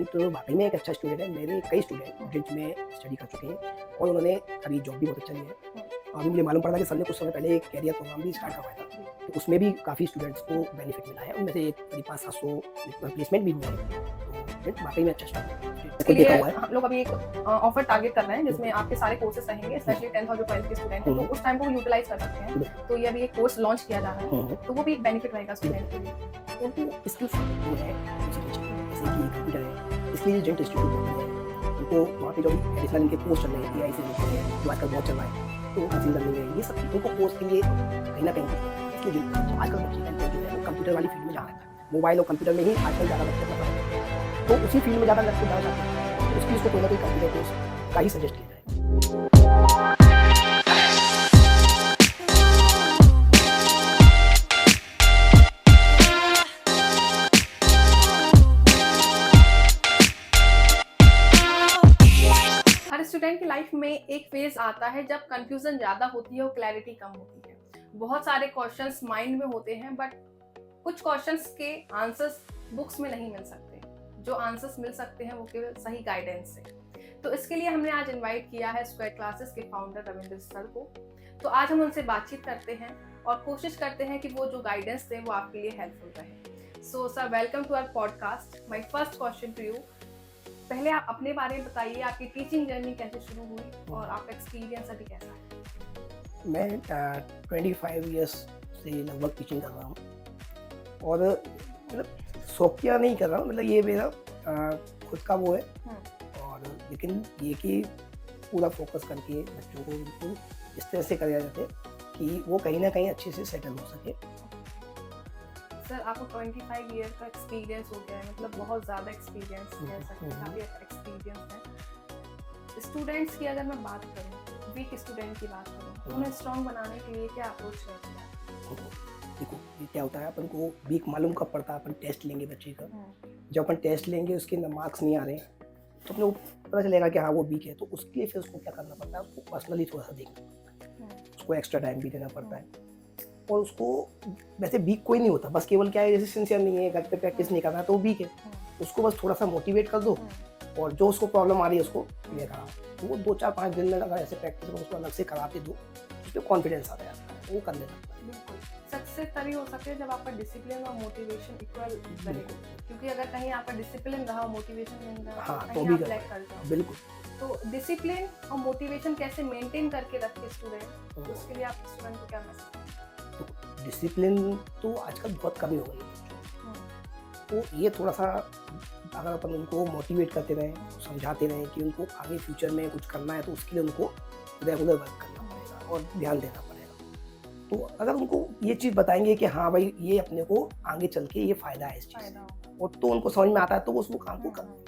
Student वाक़ई में एक अच्छा स्टूडेंट है। मेरे कई स्टूडेंट ब्रिज में स्टडी कर चुके हैं और उन्होंने अभी जॉब भी बहुत अच्छा लिया है। अभी मुझे मालूम पड़ा कि सर ने कुछ समय पहले एक करियर प्रोग्राम भी स्टार्ट करवाया था, तो उसमें भी काफ़ी स्टूडेंट्स को बेनिफिट मिला है। उनमें से एक करीब 500-700 प्लेसमेंट भी हुए हैं। तो स्टूडेंट वाक़ई में अच्छा स्टूडेंट है। इसके लिए देखा हुआ है। हम लोग अभी एक ऑफर टारगेट कर रहे हैं जिसमें आपके सारे कोर्सेज रहेंगे, स्पेशली 10th और जो 12th के स्टूडेंट हैं, तो उस टाइम को वो यूटिलाइज कर सकते हैं। तो ये अभी एक कोर्स लॉन्च किया जा रहा है, तो वो भी एक बेनिफिट रहेगा स्टूडेंट के लिए। उनको स्किल्स जो है जैसे कि कंप्यूटर है, इसके लिए जेंट इंस्टीट्यूट होती है, उनको वहाँ पे जो एडिशनल इनके कोर्स चल रहे हैं एआई से रिलेटेड जो आजकल बहुत चल रहा है, तो मशीन लर्निंग है, ये सब उनको कोर्स के लिए कहीं न कहीं इसलिए जो आजकल बच्चे जो है कंप्यूटर वाली फील्ड में जा रहे हैं, मोबाइल और कंप्यूटर में ही आजकल ज़्यादा बच्चे अपना पढ़ रहे हैं, तो उसी फील्ड में ज़्यादा लक्ष्य जाना चाहते हैं, तो उसके लिए उसको कोई ना कोई कंप्यूटर कोर्स का ही सजेस्ट किया जाए। हर स्टूडेंट की लाइफ में एक फेज आता है जब कंफ्यूजन ज्यादा होती है और क्लैरिटी कम होती है। बहुत सारे क्वेश्चंस माइंड में होते हैं, बट कुछ क्वेश्चंस के आंसर्स बुक्स में नहीं मिल सकते। जो आंसर्स मिल सकते हैं वो केवल सही गाइडेंस से। तो इसके लिए हमने आज इनवाइट किया है स्क्वायर क्लासेस के फाउंडर रविंद्र सर को। तो आज हम उनसे बातचीत करते हैं और कोशिश करते हैं कि वो जो गाइडेंस दें वो आपके लिए हेल्पफुल रहे। So sir, welcome to our podcast. My first question to you, पहले आप अपने बारे में बताइए, आपकी टीचिंग जर्नी कैसे शुरू हुई और आपका एक्सपीरियंस अभी कैसा है? मैं 25 इयर्स से लगभग टीचिंग कर रहा हूँ और मतलब शौकिया नहीं कर रहा हूँ, मतलब ये मेरा खुद का वो है। और लेकिन ये कि पूरा फोकस करके बच्चों को बिल्कुल इस तरह से कराया जाता है कि वो कहीं ना कहीं अच्छे से सेटल हो सके। सर, आपको 25 ईयर का एक्सपीरियंस हो गया है, मतलब बहुत ज़्यादा एक्सपीरियंस कह सकते हैं, काफ़ी एक्सपीरियंस है। स्टूडेंट्स की अगर मैं बात करूँ, वीक स्टूडेंट की बात करूँ, तो उन्हें स्ट्रॉन्ग बनाने के लिए क्या अप्रोच करते हैं? देखो ये क्या होता है, अपन को वीक मालूम कब पड़ता है, अपन टेस्ट लेंगे बच्चे का। जब अपन टेस्ट लेंगे उसके मार्क्स नहीं आ रहे हैं तो अपने को पता चलेगा कि हाँ वो वीक है, तो उसके लिए फिर उसको क्या करना पड़ता है, उसको पर्सनली थोड़ा सा देखना पड़ता है, उसको एक्स्ट्रा टाइम भी देना पड़ता है। और उसको वैसे वीक कोई नहीं होता, बस केवल क्या है, जैसे सिंसियर नहीं है, घर पे प्रैक्टिस नहीं करना तो वो वीक है। उसको बस थोड़ा सा मोटिवेट कर दो और जो उसको प्रॉब्लम आ रही है उसको क्लियर कराओ, तो वो 2-4-5 दिन में अगर ऐसे प्रैक्टिस उसको अलग से कराते दो, उस पर कॉन्फिडेंस आ जाता है, वो कर लेना। बिल्कुल, सक्सेस तभी हो सकती है जब आपका डिसिप्लिन और मोटिवेशन इक्वल रहे, क्योंकि अगर कहीं आपका डिसिप्लिन रहा और मोटिवेशन नहीं रहा, हाँ तो कहीं भी आप लैग कर जाओ। बिल्कुल। तो डिसिप्लिन और मोटिवेशन कैसे मेंटेन करके रखे स्टूडेंट, तो उसके लिए आप स्टूडेंट को क्या मैसेज देंगे? तो डिसिप्लिन तो आजकल बहुत कमी हो गई है, तो ये थोड़ा सा अगर अपन उनको मोटिवेट करते रहें, समझाते रहें कि उनको आगे फ्यूचर में कुछ करना है, तो उसके लिए उनको रेगुलर वर्क करना पड़ेगा और ध्यान देना पड़ेगा। तो अगर उनको ये चीज़ बताएंगे कि हाँ भाई ये अपने को आगे चल के ये फ़ायदा है इस चीज़ से, और तो उनको समझ में आता है तो वो उसको काम को कर।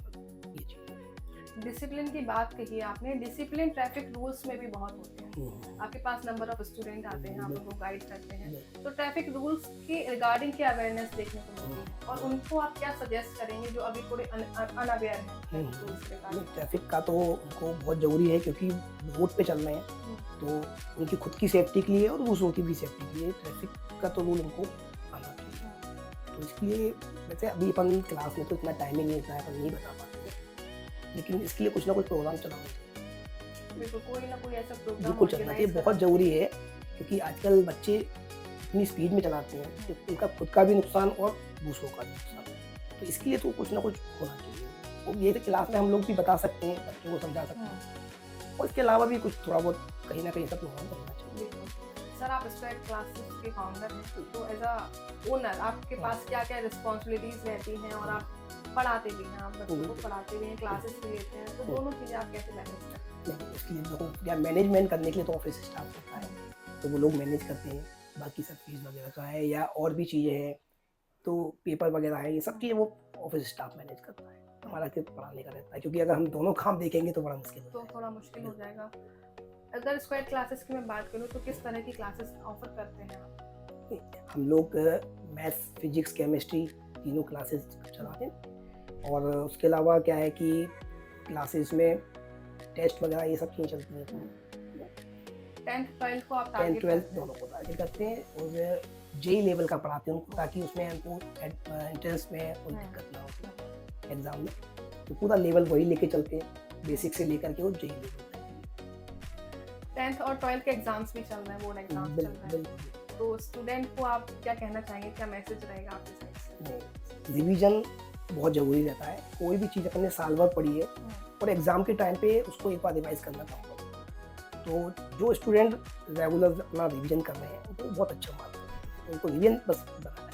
डिसिप्लिन की बात कही आपने, डिसिप्लिन ट्रैफिक रूल्स में भी बहुत होते हैं। आपके पास नंबर ऑफ स्टूडेंट आते हैं, आप उनको गाइड करते हैं, तो ट्रैफिक रूल्स के रिगार्डिंग क्या अवेयरनेस देखने को मिलती है और उनको आप क्या सजेस्ट करेंगे जो अभी थोड़े अनअवेयर हैं रूल्स के बारे में? ट्रैफिक का तो उनको बहुत ज़रूरी है, क्योंकि रोड पे चल रहे हैं, तो उनकी खुद की सेफ्टी के लिए और दूसरों की भी सेफ्टी के लिए ट्रैफिक का तो रूल उनको आना चाहिए। तो इसके लिए वैसे अभी अपन क्लास में तो इतना टाइमिंग नहीं होता है, अपन नहीं बता पाते, लेकिन इसके लिए कुछ ना कुछ प्रोग्राम चलाना चाहिए। बिल्कुल, कोई ना कोई ऐसा प्रोग्राम बिल्कुल चलना चाहिए, बहुत ज़रूरी है, क्योंकि आजकल बच्चे इतनी स्पीड में चलाते हैं कि उनका खुद का भी नुकसान और दूसरों का भी नुकसान, तो इसके लिए तो कुछ ना कुछ होना चाहिए। और ये तो क्लास में हम लोग भी बता सकते हैं, बच्चों को समझा सकते हैं, और इसके अलावा भी कुछ थोड़ा बहुत कहीं ना कहीं सब प्रोग्राम करना चाहिए। सर, आप स्क्वायर क्लासेस के फाउंडर हैं, तो एज अ ओनर आपके पास क्या क्या रिस्पॉन्सिबिलिटीज रहती हैं और आप पढ़ाते भी हैं, आप बच्चों को पढ़ाते भी हैं, क्लासेस भी लेते हैं, तो दोनों चीज़ें आप कैसे मैनेज करते हैं? नहीं, इसके लिए देखो या मैनेजमेंट करने के लिए तो ऑफिस स्टाफ होता है, तो वो लोग मैनेज करते हैं, बाकी सब फीस वगैरह का है या और भी चीज़ें हैं, तो पेपर वगैरह है, ये सब चीज़ें वो ऑफिस स्टाफ मैनेज करता है, हमारा सिर्फ पढ़ाने का रहता है, क्योंकि अगर हम दोनों काम देखेंगे तो बड़ा मुश्किल तो थोड़ा मुश्किल हो जाएगा। अगर स्क्वायर क्लासेस की मैं बात करूँ तो किस तरह की क्लासेस ऑफर करते हैं आप? हम लोग मैथ्स, फिजिक्स, केमिस्ट्री तीनों क्लासेस चलाते हैं, और उसके अलावा क्या है कि क्लासेस में टेस्ट वगैरह ये सब चीज़ें चलती हैं। 10th 12th को आप 10th टारगेट 12th करते हैं? दोनों को टारगेट करते हैं, और जेई लेवल का पढ़ाते हैं उनको, ताकि उसमें उनको एंट्रेंस में कोई दिक्कत ना हो एग्ज़ाम में। तो पूरा लेवल वही लेके चलते हैं, बेसिक से लेकर के वो जेई लेवल तक। 10th और 12th के एग्जाम्स भी चल रहे हैं, बोर्ड एग्जाम्स चल रहे हैं, तो स्टूडेंट को आप क्या कहना चाहेंगे, क्या मैसेज रहेगा आपके साइड से? रिवीजन बहुत ज़रूरी रहता है। कोई भी चीज़ अपने साल भर पढ़ी है और एग्ज़ाम के टाइम पे उसको एक बार रिवाइज करना चाहूँगा। तो जो स्टूडेंट रेगुलर अपना रिवीजन कर रहे हैं तो बहुत अच्छा मानते हैं, उनको रिवीजन बस बनाना है।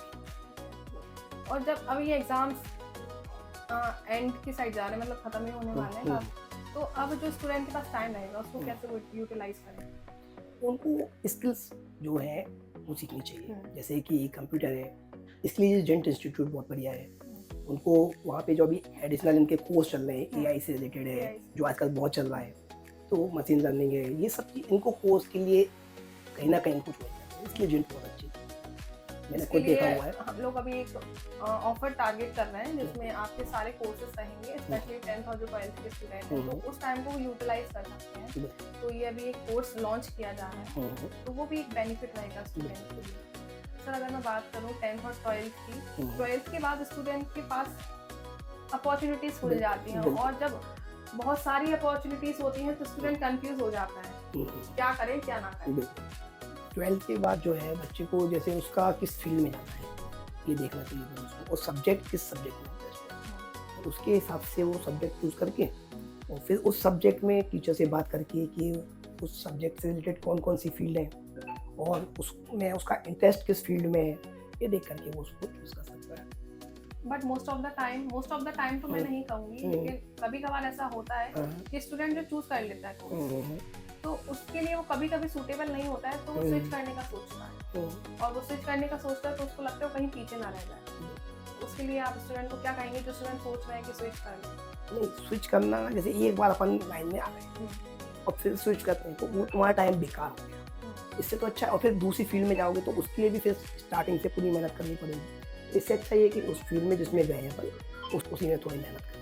और जब अब ये एग्जाम्स एंड की साइड जा रहे हैं, मतलब खत्म ही होने वाले हैं अब, तो अब जो स्टूडेंट के पास टाइम रहेगा उसको कैसे वो यूटिलाइज करें? उनको स्किल्स जो है वो सीखनी चाहिए, जैसे कि कंप्यूटर है, इसलिए जेंट इंस्टीट्यूट बहुत बढ़िया है। उनको वहाँ पे जो अभी एडिशनल इनके कोर्स चल रहे हैं एआई से रिलेटेड है, जो आजकल बहुत चल रहा है, तो मशीन लर्निंग है, ये सब चीज़ इनको कोर्स के लिए कहीं ना कहीं कुछ मिल जाता है, इसलिए जेंट बहुत अच्छी है, मैंने खुद देखा हुआ है। हम लोग अभी एक ऑफर टारगेट कर रहे हैं जिसमें आपके सारे कोर्सेज रहेंगे, स्पेशली 10th और जो 12th के स्टूडेंट हैं, तो उस टाइम को यूटिलाइज कर सकते हैं। तो ये अभी एक कोर्स लॉन्च किया जा रहा है, तो वो भी एक बेनिफिट रहेगा स्टूडेंट के लिए। सर अगर मैं बात करूँ 10th और 12th की, 12th के बाद स्टूडेंट के पास अपॉर्चुनिटीज खुल जाती हैं, और जब बहुत सारी अपॉर्चुनिटीज होती हैं तो स्टूडेंट कंफ्यूज हो जाता है, क्या करें क्या ना करें। 12th के बाद जो है बच्चे को जैसे उसका किस फील्ड में जाना है ये देखना चाहिए उसको, और सब्जेक्ट किस सब्जेक्ट में इंटरेस्ट है, तो उसके हिसाब से वो सब्जेक्ट चूज करके और फिर उस सब्जेक्ट में टीचर से बात करके कि उस सब्जेक्ट से रिलेटेड कौन कौन सी फील्ड है और उसमें उसका इंटरेस्ट किस फील्ड में है, ये देख करके वो उसको चूज कर सकता है। But most of the time तो मैं नहीं कहूँगी, लेकिन कभी कभार ऐसा होता है कि स्टूडेंट जो चूज कर लेता है तो उसके लिए वो कभी कभी सूटेबल नहीं होता है, तो वो स्विच करने का सोचता है, और वो स्विच करने का सोचता है तो उसको लगता है वो कहीं पीछे ना रह जाए। उसके लिए आप स्टूडेंट को क्या कहेंगे जो स्टूडेंट सोच रहे हैं कि स्विच कर लें? नहीं, स्विच करना जैसे एक बार अपन लाइन में आ गए और फिर स्विच करते हैं तो वो तुम्हारा टाइम बेकार हो गया, इससे तो अच्छा है। और फिर दूसरी फील्ड में जाओगे तो उसके लिए भी फिर स्टार्टिंग से पूरी मेहनत करनी पड़ेगी, इससे अच्छा ये कि उस फील्ड में जिसमें गए हैं अपन उसी में थोड़ी मेहनत करें।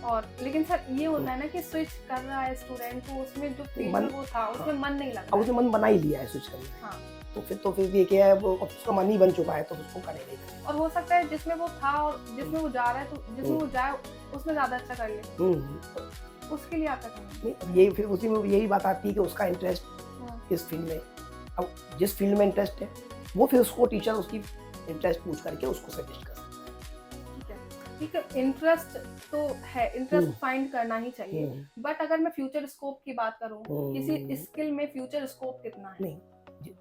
और लेकिन सर ये होता है ना कि स्विच कर रहा है स्टूडेंट, तो उसमें जो फील्ड में वो था उसमें मन नहीं लग रहा है, उसने मन बना ही लिया है स्विच करने का, तो फिर ये क्या है, वो उसका मन ही बन चुका है तो उसको करेगा ही। और हो सकता है जिसमें वो था और जिसमें वो जा रहा है, तो जिसमें वो जाए उसमें ज्यादा अच्छा कर ले, तो उसके लिए आप क्या करेंगे? यही फिर उसी में यही बात आती है कि उसका इंटरेस्ट किस फील्ड में, अब जिस फील्ड में इंटरेस्ट है वो फिर उसको टीचर उसकी इंटरेस्ट पूछ करके उसको सजेस्ट कर सकता है। ठीक है, इंटरेस्ट तो है, इंटरेस्ट फाइंड करना ही चाहिए, बट अगर मैं फ्यूचर स्कोप की बात करूं, किसी स्किल में फ्यूचर स्कोप कितना है? नहीं,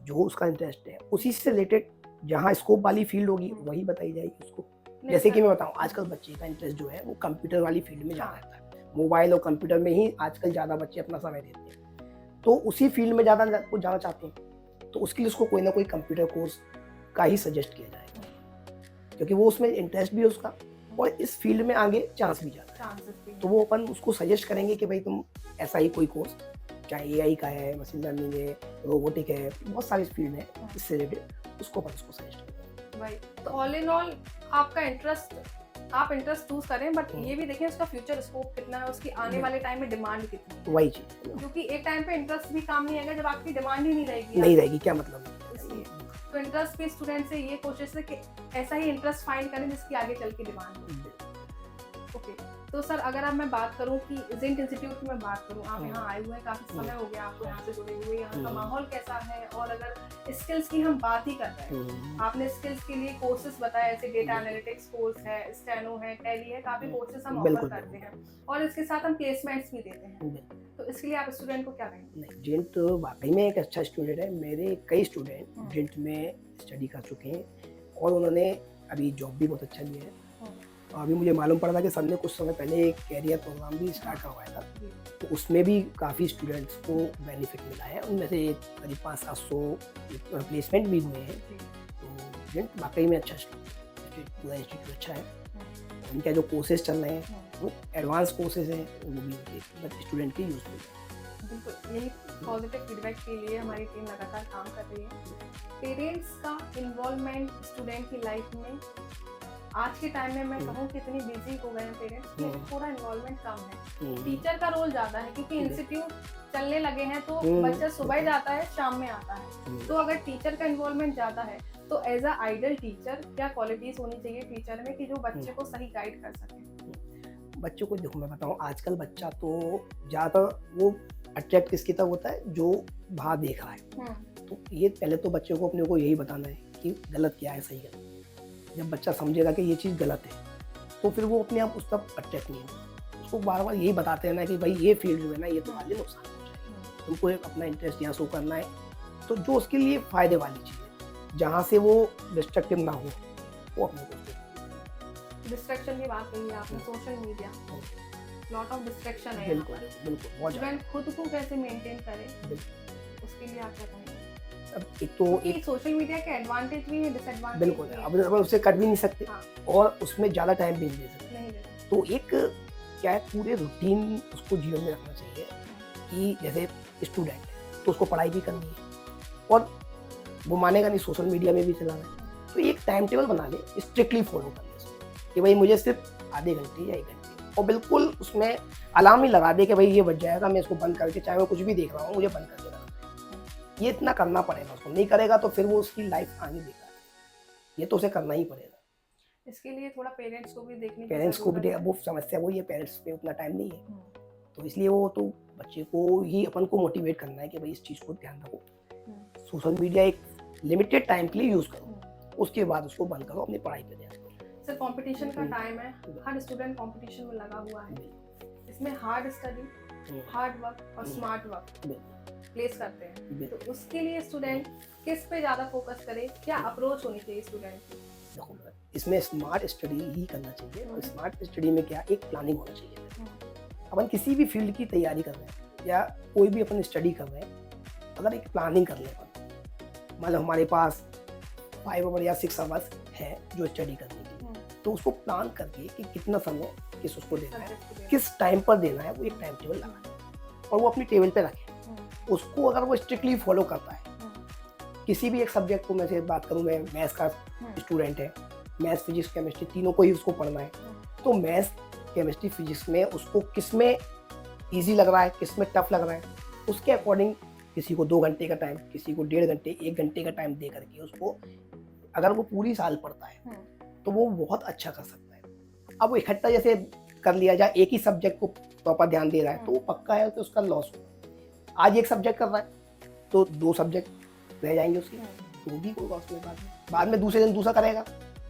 जो उसका इंटरेस्ट है उसी से रिलेटेड जहाँ स्कोप वाली फील्ड होगी वही बताई जाएगी उसको। जैसे कि मैं बताऊं, आजकल बच्चे का इंटरेस्ट जो है वो कंप्यूटर वाली फील्ड में ज़्यादा रहता है, मोबाइल और कंप्यूटर में ही आजकल ज़्यादा बच्चे अपना समय देते हैं, तो उसी फील्ड में ज़्यादा कुछ जाना चाहते हैं, तो उसके लिए उसको कोई ना कोई कंप्यूटर कोर्स का ही सजेस्ट किया जाएगा, क्योंकि वो उसमें इंटरेस्ट भी है उसका और इस फील्ड में आगे चांस भी ज़्यादा है। तो वो अपन उसको सजेस्ट करेंगे कि भाई तुम ऐसा ही कोई कोर्स, चाहे एआई का है, मशीन लर्निंग है, रोबोटिक है, बहुत सारी फील्ड है इससे रिलेटेड, उसको अपन उसको सजेस्ट करेंगे। भाई तो ऑल इन ऑल आपका इंटरेस्ट, आप इंटरेस्ट चूज करें, बट ये भी देखें उसका फ्यूचर स्कोप कितना है, उसकी आने वाले टाइम में डिमांड कितनी है, वही चीज़, क्योंकि एक टाइम पे इंटरेस्ट भी काम नहीं आएगा जब आपकी डिमांड ही नहीं रहेगी क्या मतलब। तो इंटरेस्ट पे स्टूडेंट से ये कोशिश है कि ऐसा ही इंटरेस्ट फाइंड करें जिसकी आगे चल के डिमांड हो। ओके, तो सर अगर अब मैं बात करूं कि जेंट इंस्टीट्यूट की मैं बात करूं, आप यहाँ आए हुए हैं, काफी समय हो गया आपको यहाँ से जुड़े हुए, यहाँ का माहौल कैसा है, और अगर स्किल्स की हम बात ही कर रहे हैं, आपने स्किल्स के लिए कोर्सेज बताया, ऐसे डेटा एनालिटिक्स कोर्स है, स्टेनो है, टैली है, काफी कोर्सेज हम ऑफर करते हैं और इसके साथ हम प्लेसमेंट्स भी देते हैं, तो इसके लिए आप स्टूडेंट को क्या कहेंगे? नहीं, जेंट वाकई में एक अच्छा स्टूडेंट है, मेरे कई स्टूडेंट जेंट में स्टडी कर चुके हैं और उन्होंने अभी जॉब भी बहुत अच्छा लिया है। अभी मुझे मालूम पड़ा था कि सर ने कुछ समय पहले एक कैरियर प्रोग्राम भी स्टार्ट करवाया था, तो उसमें भी काफ़ी स्टूडेंट्स को बेनिफिट मिला है, उनमें से करीब 500-700 प्लेसमेंट भी हुए हैं। तो जेंट वाकई में अच्छा पूरा इंस्टीट्यूट अच्छा है, उनके जो कोर्सेज चल रहे हैं वो एडवांस कोर्सेज हैं, वो भी स्टूडेंट के यूज़फुल है। बिल्कुल, यही पॉजिटिव फीडबैक के लिए हमारी टीम लगातार काम कर रही है। पेरेंट्स का इन्वॉल्वमेंट स्टूडेंट की लाइफ में आज के टाइम में मैं कहूँ कि इतनी बिजी हो गए हैं पेरेंट्स कि थोड़ा इन्वॉल्वमेंट कम है। टीचर का रोल ज्यादा है क्योंकि इंस्टीट्यूट चलने लगे हैं तो बच्चा सुबह जाता है शाम में आता है। तो अगर टीचर का इन्वॉल्वमेंट ज्यादा है तो एज अ आइडल टीचर क्या क्वालिटीज होनी चाहिए टीचर में कि जो बच्चे को सही गाइड कर सके? बच्चों को देखो, मैं बताऊँ, आजकल बच्चा तो ज़्यादातर वो अट्रैक्ट किसकी तरफ होता है, जो बाहर देख रहा है। तो ये पहले तो बच्चों को अपने को यही बताना है कि गलत क्या है, सही गलत। जब बच्चा समझेगा कि ये चीज़ गलत है तो फिर वो अपने आप उस तरफ अट्रैक्ट नहीं होगा। उसको बार बार यही बताते हैं ना कि भाई ये फील्ड जो है ना, ये तुम्हारे लिए नुकसान पहुंचाएगा, तुमको एक अपना इंटरेस्ट यहाँ शो करना है, तो जो उसके लिए फ़ायदे वाली चीज़ है, जहाँ से वो डिस्ट्रक्टिव ना हो, वो अपने को। डिस्ट्रैक्शन की बात कही आपने, social media lot of distraction है। बिल्कुल बिल्कुल। स्टूडेंट खुद को कैसे मेंटेन करे, उसके लिए आप क्या कहेंगे? अब एक तो एक सोशल मीडिया के एडवांटेज भी है, डिसएडवांटेज बिल्कुल है। अब उसे कर भी नहीं सकते। हाँ। और उसमें ज़्यादा टाइम भी नहीं दे सकते। नहीं दे सकते। तो एक क्या है, पूरे रूटीन उसको जीवन में रखना चाहिए कि जैसे स्टूडेंट है तो उसको पढ़ाई भी करनी है और वो मानेगा नहीं, सोशल मीडिया में भी चलाना है, तो एक टाइम टेबल बना ले, स्ट्रिक्टली फॉलो कर ले कि भाई मुझे सिर्फ आधे घंटे या 1 घंटे, और बिल्कुल उसमें अलार्म ही लगा दे कि भाई ये बज जाएगा, मैं इसको बंद करके, चाहे मैं कुछ भी देख रहा हूँ, मुझे बंद करके रखना है। ये इतना करना पड़ेगा उसको, नहीं करेगा तो फिर वो उसकी लाइफ आगे बेकार है। ये तो उसे करना ही पड़ेगा। इसके लिए थोड़ा पेरेंट्स को भी देखने पेरेंट्स को भी, वो समस्या वही है, पेरेंट्स पे उतना टाइम नहीं है, तो इसलिए वो तो बच्चे को ही अपन को मोटिवेट करना है कि भाई इस चीज़ को ध्यान रखो, सोशल मीडिया एक लिमिटेड टाइम के लिए यूज़ करो, उसके बाद उसको बंद करो, अपनी पढ़ाई पे ध्यान। सर कंपटीशन का टाइम है, हर स्टूडेंट कंपटीशन में लगा हुआ है, इसमें हार्ड स्टडी, हार्ड वर्क और स्मार्ट वर्क प्लेस करते हैं, तो उसके लिए स्टूडेंट किस पे ज़्यादा फोकस करे, क्या अप्रोच होनी चाहिए स्टूडेंट की? देखो, इसमें स्मार्ट स्टडी ही करना चाहिए, और स्मार्ट स्टडी में क्या, एक प्लानिंग होना चाहिए। अपन किसी भी फील्ड की तैयारी कर रहे हैं या कोई भी अपन स्टडी कर रहे हैं, अगर एक प्लानिंग कर ले, मतलब हमारे पास 5 आवर या 6 आवर्स है जो स्टडी करने की, तो उसको प्लान करके कि कितना समय किस उसको देना है, किस टाइम पर देना है, वो एक टाइम टेबल लगाए और वो अपनी टेबल पे रखे। उसको अगर वो स्ट्रिक्टली फॉलो करता है, किसी भी एक सब्जेक्ट को, मैं से बात करूँ, मैं मैथ्स का स्टूडेंट है, मैथ्स फिजिक्स केमिस्ट्री तीनों को ही उसको पढ़ना है, तो मैथ्स केमिस्ट्री फिजिक्स में उसको किस में ईजी लग रहा है, किस में टफ लग रहा है, उसके अकॉर्डिंग किसी को 2 घंटे का टाइम, किसी को 1.5 घंटे, 1 घंटे का टाइम दे करके उसको, अगर वो पूरी साल पढ़ता है तो वो बहुत अच्छा कर सकता है। अब वो इकट्ठा जैसे कर लिया जाए, एक ही सब्जेक्ट को प्रॉपर ध्यान दे रहा है, तो वो पक्का है कि उसका लॉस होगा। आज एक सब्जेक्ट कर रहा है तो 2 सब्जेक्ट रह जाएंगे उसके, तो भी कोई लॉस नहीं। बाद में दूसरे दिन दूसरा करेगा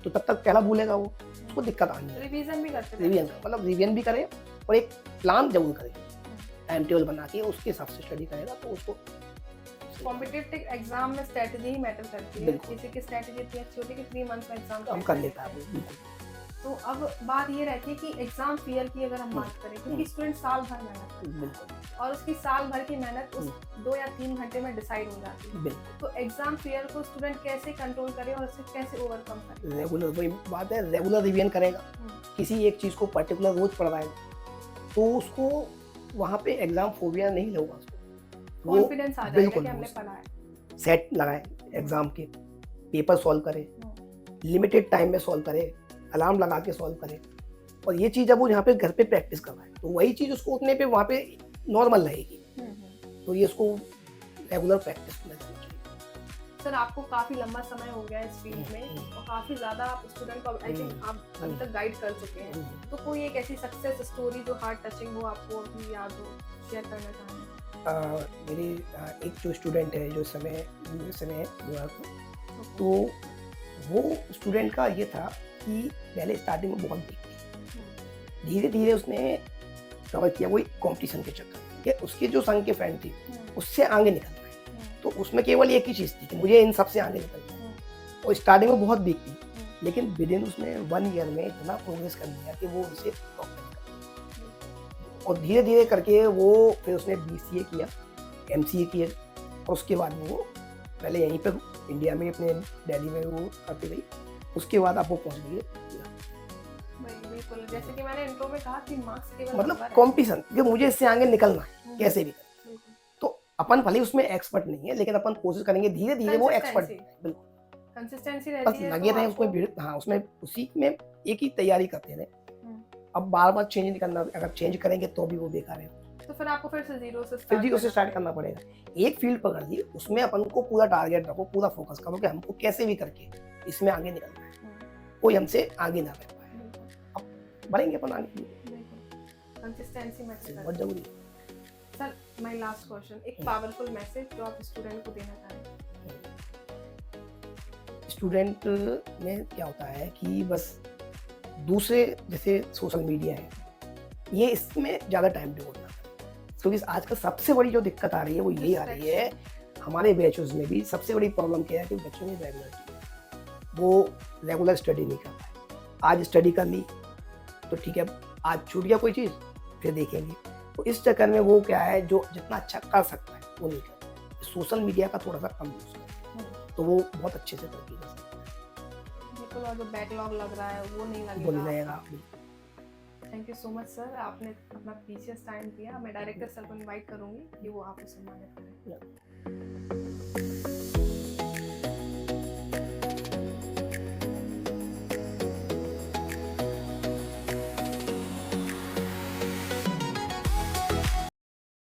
तो तब तक पहला भूलेगा, वो उसको दिक्कत आनी है। रिवीजन भी करते, मतलब रिवीजन भी करे और एक प्लान जरूर करे, टाइम टेबल बना के उसके हिसाब से स्टडी करेगा तो उसको। कॉम्पिटिटिव एग्जाम में स्ट्रेटजी ही मैटर करती है, किसी की स्ट्रेटजी इतनी अच्छी होती है कि 3 मंथ्स में एग्जाम हम कर लेता है वो। तो अब बात ये रहती है कि एग्जाम फियर की अगर हम बात करें, क्योंकि स्टूडेंट साल भर मेहनत करता है और उसकी साल भर की मेहनत उस 2 या 3 घंटे में डिसाइड हो जाती है, तो एग्जाम फियर को स्टूडेंट कैसे कंट्रोल करे और उसे कैसे ओवरकम करे? रेगुलर, वही बात है, रेगुलर रिवीजन करेगा, किसी एक चीज़ को पर्टिकुलर रोज पढ़वाएगा, तो उसको वहाँ पे एग्जाम फोबिया नहीं होगा, उसको कॉन्फिडेंस आ जाएगा कि हमने पढ़ा है। सेट लगाए एग्जाम के, पेपर सॉल्व करे, लिमिटेड टाइम में सॉल्व करे, अलार्म लगा के सॉल्व करे, और ये चीज़ जब वो यहाँ पे घर पे प्रैक्टिस कर रहा है तो वही चीज़ उसको उतने पे वहाँ पे नॉर्मल रहेगी। तो ये उसको रेगुलर प्रैक्टिस करना चाहिए। सर आपको काफ़ी लंबा समय हो गया इस फील्ड में और काफ़ी ज़्यादा आप स्टूडेंट को आई थिंक आप अभी तक गाइड कर चुके हैं, तो कोई एक ऐसी सक्सेस स्टोरी जो हार्ट टचिंग हो, आपको अभी याद हो, शेयर करना चाहेंगे? मेरी एक जो स्टूडेंट है जो समय यूएसए में है न्यूयॉर्क में, तो वो स्टूडेंट का ये था कि पहले स्टार्टिंग में बहुत वीक थी, धीरे धीरे उसने कवर किया, वही कंपटीशन के चक्कर में, उसके जो संग के फ्रेंड थी उससे आगे निकलना है, तो उसमें केवल एक ही चीज़ थी कि मुझे इन सबसे आगे निकलना है, और स्टार्टिंग में बहुत वीक थी, लेकिन विद इन उसने 1 ईयर में इतना प्रोग्रेस कर लिया कि वो उसे और धीरे धीरे करके वो फिर उसने BCA किया, MCA किया, और उसके बाद में वो पहले यहीं पर इंडिया में अपने दिल्ली में वो करती रही, उसके बाद आप वो पहुँच गई। बिल्कुल, जैसे कि मैंने इंट्रो में कहा कि मार्क्स केवल मतलब कंपटीशन कि मुझे इससे आगे निकलना है कैसे भी, तो अपन भले उसमें एक्सपर्ट नहीं है लेकिन अपन कोशिश करेंगे धीरे धीरे वो एक्सपर्ट, बिल्कुल कंसिस्टेंसी रहती है, लगे रहे उसमें, हाँ उसमें उसी में एक ही तैयारी करते रहे। अब बार बार चेंज नहीं करना, अगर चेंज करेंगे तो भी वो बेकार है, तो फिर आपको फिर से जीरो से फिर जीरो से स्टार्ट करना पड़ेगा। एक फील्ड पकड़ ली, उसमें अपन को पूरा टारगेट रखो, पूरा फोकस करो कि हमको कैसे भी करके इसमें आगे निकलना है, कोई हमसे आगे ना रह पाए। अब बढ़ेंगे अपन आगे, कंसिस्टेंसी मैटर बहुत करती है। जरूरी है। सर माय लास्ट क्वेश्चन, एक पावरफुल मैसेज जो आप स्टूडेंट को देना चाहें। स्टूडेंट में क्या होता है कि बस दूसरे जैसे सोशल मीडिया है, ये इसमें ज़्यादा टाइम डिवोट ना करें, क्योंकि आजकल सबसे बड़ी जो दिक्कत आ रही है वो यही आ रही है। हमारे बैचेस में भी सबसे बड़ी प्रॉब्लम क्या है कि बच्चों में रेगुलरिटी है, वो रेगुलर स्टडी नहीं कर पाए। आज स्टडी कर ली तो ठीक है, आज छूट गया कोई चीज़ फिर देखेंगे, तो इस चक्कर में वो क्या है, जो जितना अच्छा कर सकता है वो नहीं करता। सोशल मीडिया का थोड़ा सा कम यूज़ करें तो वो बहुत अच्छे से तरक्की कर सकता है। बिल्कुल, और जो बैकलॉग लग रहा है वो नहीं वो नहीं लगेगा। लगेगा। Thank you so much sir, आपने अपना प्रीशियस टाइम दिया। मैं डायरेक्टर सर को इनवाइट करूंगी कि वो आपको सम्मानित करें।